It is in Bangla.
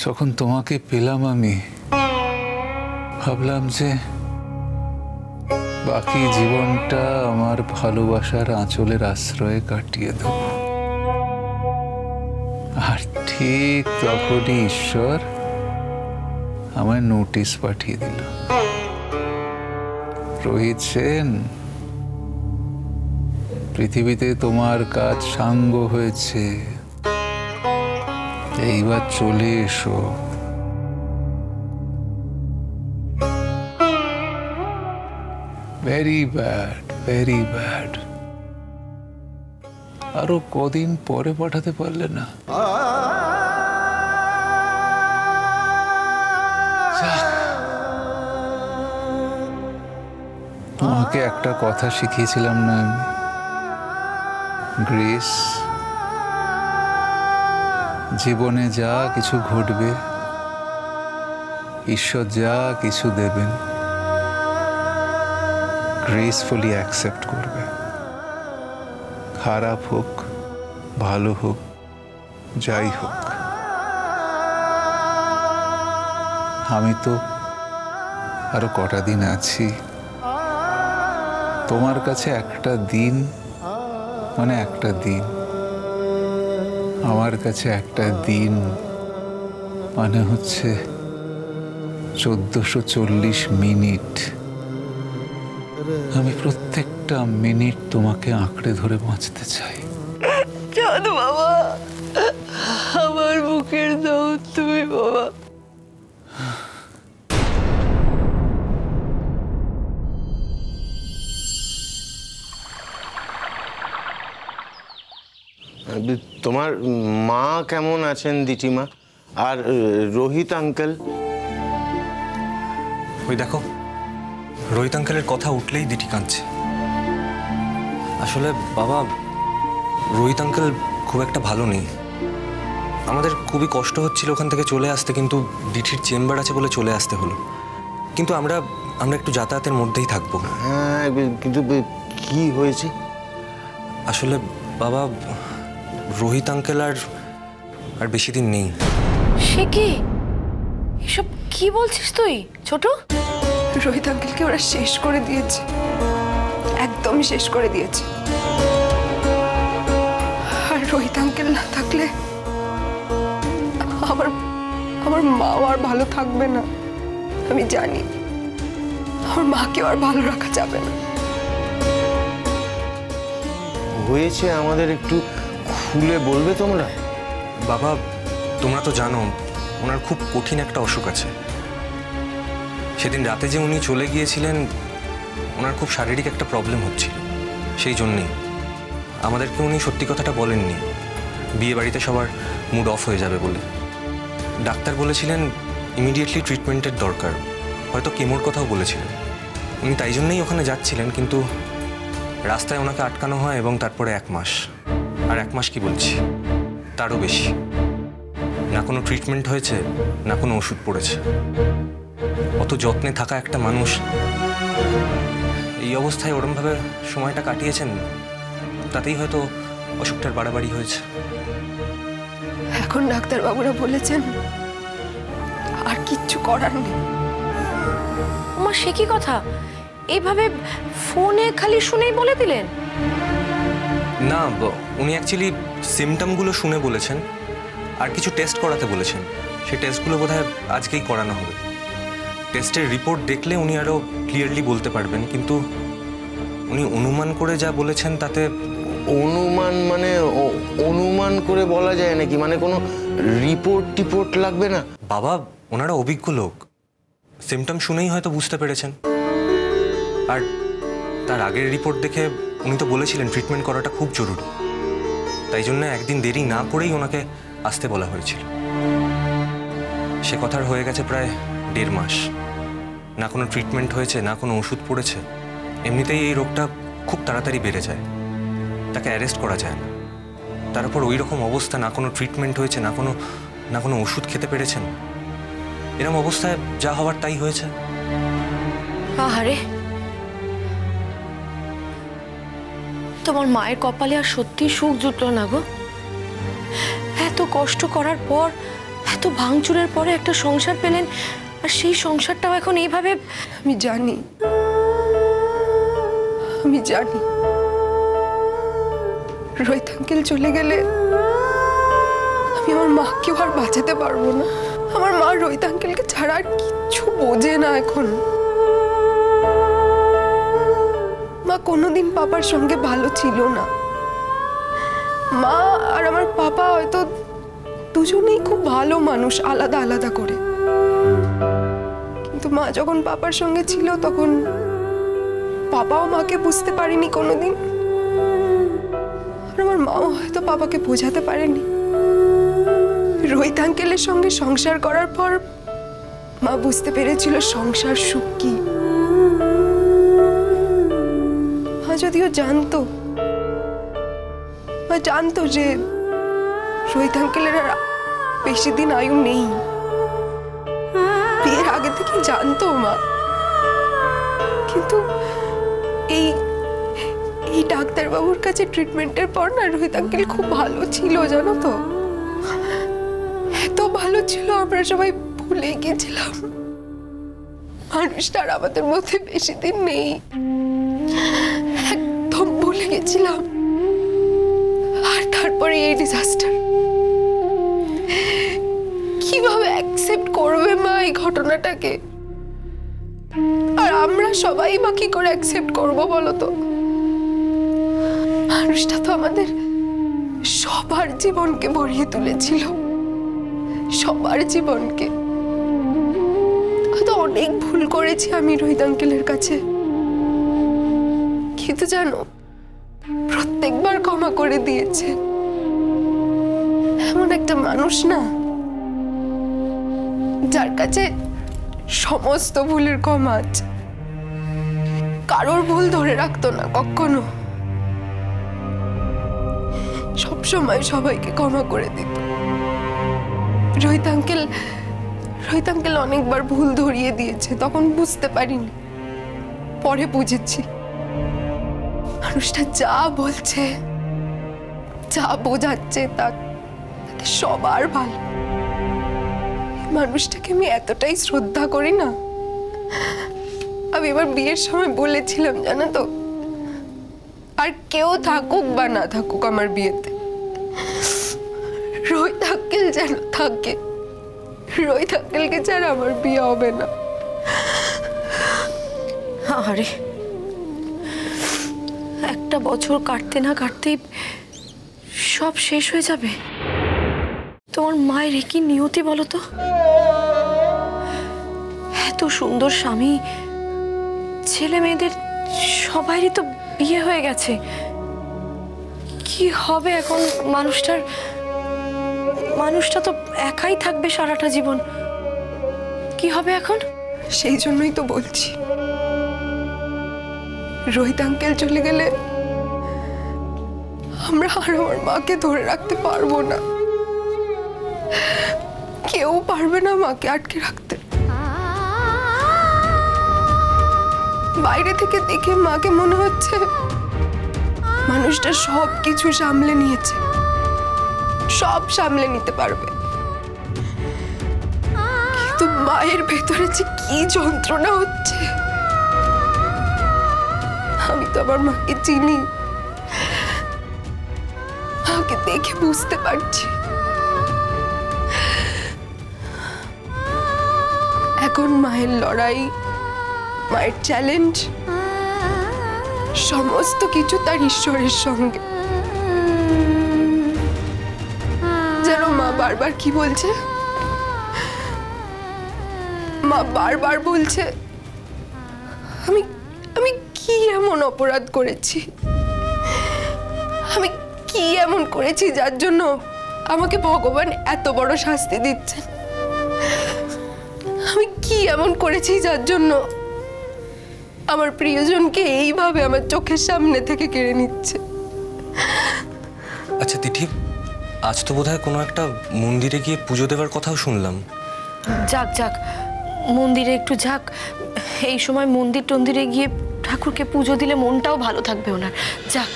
যখন তোমাকে পেলাম আমি ভাবলাম যে বাকি জীবনটা আমার ভালোবাসার আঁচলের আশ্রয়ে কাটিয়ে দেব। আর ঠিক তখনই ঈশ্বর আমায় নোটিশ পাঠিয়ে দিল, রোহিত সেন, পৃথিবীতে তোমার কাজ সাঙ্গ হয়েছে, এইবার চলে এসো। Very bad, very bad. আরো কদিন পরে পাঠাতে পারলে না? তোমাকে একটা কথা শিখিয়েছিলাম না আমি? গ্রেস। জীবনে যা কিছু ঘটবে, ঈশ্বর যা কিছু দেবেন, গ্রেসফুলি অ্যাকসেপ্ট করবে। খারাপ হোক, ভালো হোক, যাই হোক। আমি তো আরো কটা দিন আছি। তোমার কাছে একটা দিন মানে একটা দিন, আমার কাছে একটা দিন মানে হচ্ছে 1440 মিনিট। আমি প্রত্যেকটা মিনিট তোমাকে আঁকড়ে ধরে বাঁচতে চাই। চাঁদ বাবা, আমার বুকের দাও তুমি বাবা। তোমার মা কেমন আছেন দিটিমা? আর রোহিত আঙ্কেল? ওই দেখো, রোহিত আঙ্কেলের কথা উঠলেই দিটি কাঁদছে। আসলে বাবা, রোহিত আঙ্কেল খুব একটা ভালো নেই। আমাদের খুবই কষ্ট হচ্ছিল ওখান থেকে চলে আসতে, কিন্তু দিঠির চেম্বার আছে বলে চলে আসতে হলো। কিন্তু আমরা একটু যাতায়াতের মধ্যেই থাকবো। হ্যাঁ, কিন্তু কি হয়েছে? আসলে বাবা, রোহিত আঙ্কেল আর বেশি দিন নেই। সে কি? এসব কি বলছিস তুই ছোট? রোহিত আঙ্কেলকে ওরা শেষ করে দিয়েছে, একদমই শেষ করে দিয়েছে। আর রোহিত আঙ্কেল না থাকলে আমার মাও আর ভালো থাকবে না। আমি জানি আমার মাকে আর ভালো রাখা যাবে না। হয়েছে আমাদের একটু খুলে বলবে তোমরা? বাবা, তোমরা তো জানো ওনার খুব কঠিন একটা অসুখ আছে। সেদিন রাতে যে উনি চলে গিয়েছিলেন, ওনার খুব শারীরিক একটা প্রবলেম হচ্ছিল। সেই জন্যেই আমাদেরকে উনি সত্যি কথাটা বলেননি, বিয়ে বাড়িতে সবার মুড অফ হয়ে যাবে বলে। ডাক্তার বলেছিলেন ইমিডিয়েটলি ট্রিটমেন্টের দরকার, হয়তো কেমোর কথাও বলেছিলেন। উনি তাই জন্যই ওখানে যাচ্ছিলেন, কিন্তু রাস্তায় ওনাকে আটকানো হয় এবং তারপরে 1 মাস, আর 1 মাস কি বলছি, তারও বেশি। না কোনো ট্রিটমেন্ট হয়েছে, না কোনো ওষুধ পড়েছে। অত যত্নে থাকা একটা মানুষ এই অবস্থায় ওরমভাবে সময়টা কাটিয়েছেন, তাতেই হয়তো অসুখটার বাড়াবাড়ি হয়েছে। এখন ডাক্তারবাবুরা বলেছেন আর কিচ্ছু করার নেই। আমার সে কি কথা? এইভাবে ফোনে খালি শুনেই বলে দিলেন? না, উনি অ্যাকচুয়ালি সিমটমগুলো শুনে বলেছেন, আর কিছু টেস্ট করাতে বলেছেন। সেই টেস্টগুলো বোধহয় আজকেই করানো হবে। টেস্টের রিপোর্ট দেখলে উনি আরও ক্লিয়ারলি বলতে পারবেন, কিন্তু উনি অনুমান করে যা বলেছেন তাতে। অনুমান মানে অনুমান করে বলা যায় নাকি? মানে কোনো রিপোর্ট লাগবে না? বাবা, ওনারা অভিজ্ঞ লোক, সিমটম শুনেই হয়তো বুঝতে পেরেছেন। আর তার আগের রিপোর্ট দেখে উনি তো বলেছিলেন ট্রিটমেন্ট করাটা খুব জরুরি। তাই জন্য একদিন দেরি না করেই ওনাকে আসতে বলা হয়েছিল। সে কথার হয়ে গেছে প্রায় 1.5 মাস। না কোনো ট্রিটমেন্ট হয়েছে, না কোনো ওষুধ পড়েছে। এমনিতেই এই রোগটা খুব তাড়াতাড়ি বেড়ে যায়, তাকে অ্যারেস্ট করা যায় না। তার উপর ওই রকম অবস্থা, না কোনো ট্রিটমেন্ট হয়েছে, না কোনো ওষুধ খেতে পেরেছেন। এরকম অবস্থায় যা হওয়ার তাই হয়েছে। আহারে, তোমার মায়ের কপালে আর সত্যি সুখ জুটলো না গো। এত কষ্ট করার পর এত ভাঙচুরের পরে একটা সংসার পেলেন, আর সেই সংসারটাও এখন এইভাবে। আমি জানি, রোহিত আঙ্কেল চলে গেলে আমি আমার মাকেও আর বাঁচাতে পারবো না। আমার মা রোহিত আঙ্কেলকে ছাড়া আর কিচ্ছু বোঝে না এখন। মা কোনোদিন পাপার সঙ্গে ভালো ছিল না। মা আর আমার পাপা হয়তো দুজনেই খুব ভালো মানুষ, আলাদা আলাদা করে। কিন্তু মা যখন পাপার সঙ্গে ছিল তখন পাপাও মাকে বুঝতে পারেনি কোনোদিন, আর আমার মাও হয়তো পাপাকে বোঝাতে পারেনি। রোহিত আঙ্কেলের সঙ্গে সংসার করার পর মা বুঝতে পেরেছিল সংসার সুখ কি। মা যদিও জানতো যে রোহিত আঙ্কেলের আর বেশি দিন আয়ু নেই, বিয়ের আগে থেকে জানতো মা। কিন্তু এই ডাক্তারবাবুর কাছে ট্রিটমেন্টের পর না রোহিত আঙ্কেল খুব ভালো ছিল, জানো তো। এত ভালো ছিল আমরা সবাই ভুলে গেছিলাম মানুষটা আর আমাদের মধ্যে বেশি দিন নেই, একদম ভুলে গেছিলাম। আর তারপরে এই ডিজাস্টার। কিভাবে অ্যাকসেপ্ট করবে মা এই ঘটনাটাকে? আর আমরা সবাই বা কি করে অ্যাকসেপ্ট করবো বলো তো? মানুষটা তো আমাদের সবার জীবনকে ভরিয়ে তুলেছিল, সবার জীবনকে। হয়তো অনেক ভুল করেছি আমি রোহিত আঙ্কেলের কাছে, কিন্তু জানো প্রত্যেকবার ক্ষমা করে দিয়েছে। এমন একটা মানুষ না যার কাছে সমস্ত ভুলের ক্ষমা আছে, কারোর ভুল ধরে রাখতো না কখনো, সবসময় সবাইকে ক্ষমা করে দিত। রোহিত আঙ্কেল অনেকবার ভুল ধরিয়ে দিয়েছে, তখন বুঝতে পারিনি, পরে বুঝেছি। মানুষটা যা বলছে, যা বোঝাচ্ছে তাতে সবার ভালো। মানুষটাকে আমি এতটাই শ্রদ্ধা করি না, আমি এবার বিয়ের সময় বলেছিলাম জানো তো, আর কেউ থাকুক বা না থাকুক আমার বিয়েতে, রোহিত আঙ্কেল যেন থাকে। রোহিত আঙ্কেলকে ছাড়া আমার বিয়ে হবে না। আরে একটা বছর কাটতে না কাটতেই সব শেষ হয়ে যাবে। তোমার মায়ের কি নিয়তি বলো তো? এত সুন্দর স্বামী, ছেলে মেয়েদের সবারই তো বিয়ে হয়ে গেছে। কি হবে এখন মানুষটা তো একাই থাকবে সারাটা জীবন। কি হবে এখন? সেই জন্যই তো বলছি, রোহিত আঙ্কেল চলে গেলে আমরা আর আমার মাকে ধরে রাখতে পারবো না। কেউ পারবে না মাকে আটকে রাখতে। বাইরে থেকে দেখে মাকে মনে হচ্ছে মানুষটা সব কিছু সামলে নিয়েছে, সব সামলে নিতে পারবে। কিন্তু মায়ের ভেতরে যে কি যন্ত্রণা হচ্ছে, আমি তো আমার মাকে চিনি, মাকে দেখে বুঝতে পারছি। এখন মায়ের লড়াই, মায়ের চ্যালেঞ্জ, সমস্ত কিছু তার ঈশ্বরের সঙ্গে। যেন মা বারবার কি বলছে, মা বারবার বলছে আমি কি এমন অপরাধ করেছি, আমি কি এমন করেছি যার জন্য আমাকে ভগবান এত বড় শাস্তি দিচ্ছেন। আমি কি এমন করেছি যার জন্য আমার প্রিয়জনকে এইভাবে আমার চোখের সামনে থেকে কেড়ে নিচ্ছে। আচ্ছা তিথি, আজ তো বোধহয় কোনো একটা মন্দিরে গিয়ে পুজো দেওয়ার কথাও শুনলাম। যাক মন্দিরে একটু যাক। এই সময় মন্দিরে গিয়ে ঠাকুরকে পুজো দিলে মনটাও ভালো থাকবে ওনার। যাক।